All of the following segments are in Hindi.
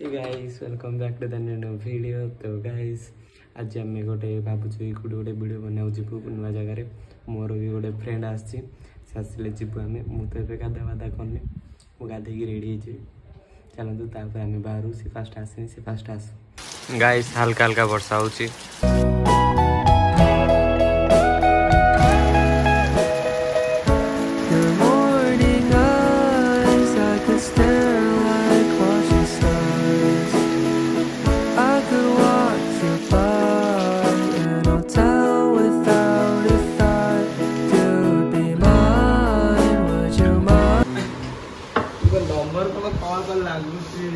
Guys welcome back to the new video. तो गाइस आज आम गोटे भावुँ गोटे वीडियो बनाऊ जीवु नुआ जगार मोर भी गोटे फ्रेंड आसले जीवु आम मुझे गाधा बाधा करनी मुझे गाधे रेडी चलतु आम बाहर सी फास्ट आसनी सी फास्ट आस गाइस हल्का हल्का वर्षा होची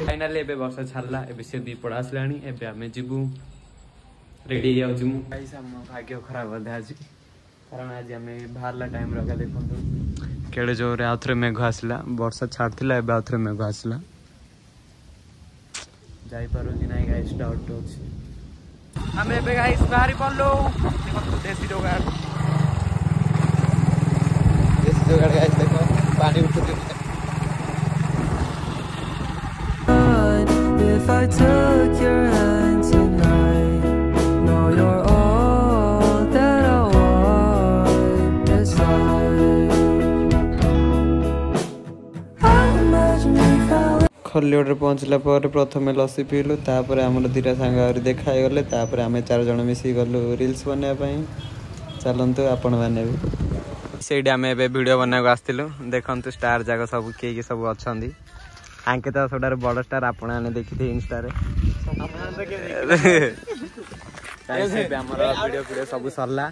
फाइनाली एबे वर्षा छाड़ला एबे से भी पड़ा आसलानी एबे आमे जीवु रेडी जाउछु गाइस हम भाग्य खराब होदा आज कारण आज आमे बाहरला टाइम रखा देखंतु केडे जोरे आथरे मेघ आसला वर्षा छाड़थिला एबे आथरे मेघ आसला जाई पारो कि नाही गाइस डाउट होछि आमे एबे गाइस बाहरी पड़लो देखंतु देसी जोगाड़ गाइस देखो पानी उठुते If I took your hand tonight, know you're all that I want this life. I imagine we fell. खलियोड पहुँचला पर प्रथमे लस्सी पीलु तापर आमर दीटा सांग आहुरी देखा गले तापर आमे 4 जण मिसी गलु रील्स बनाया पई चलंतु आपण माने भी सेडी आमे बे वीडियो बनाको आस्तिलु देखंतु स्टार जागा सब के सब अछंदी आंके तो सबटार बड़ स्टार आपण आने देखि इंस्टा रे गाइस एबे हमर वीडियो सब सरला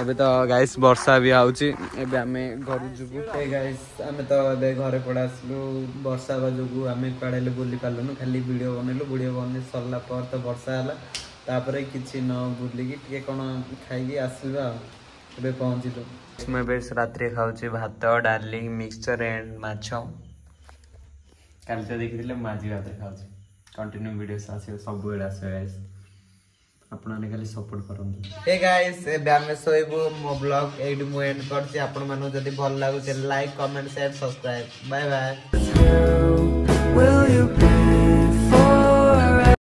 एबे तो गाइस वर्षा भी आउची एबे आमे घर जुबु ए गाइस आमे तो एबे घरे पड़ासलु वर्षा बाजुगु आमे पड़ेले बोली पालनु खाली वीडियो बने सरला पर तो वर्षा हला तापरे किछि न बुली कि टिके कोन खाइगी आसलबा एबे पहुंचिलु मैं बेस रात्रि खाउची भात डार्लिंग मिक्सचर एंड माछो कल तो देखिले माजी भात खाउची कंटिन्यू वीडियोस आसे सब बेड आसे गाइस आपण ने खाली सपोर्ट करंतु हे गाइस एबे हम सोइबो मो ब्लॉग एड मु एंड करछि आपण मानो जदी भल लागु like comment share subscribe bye bye.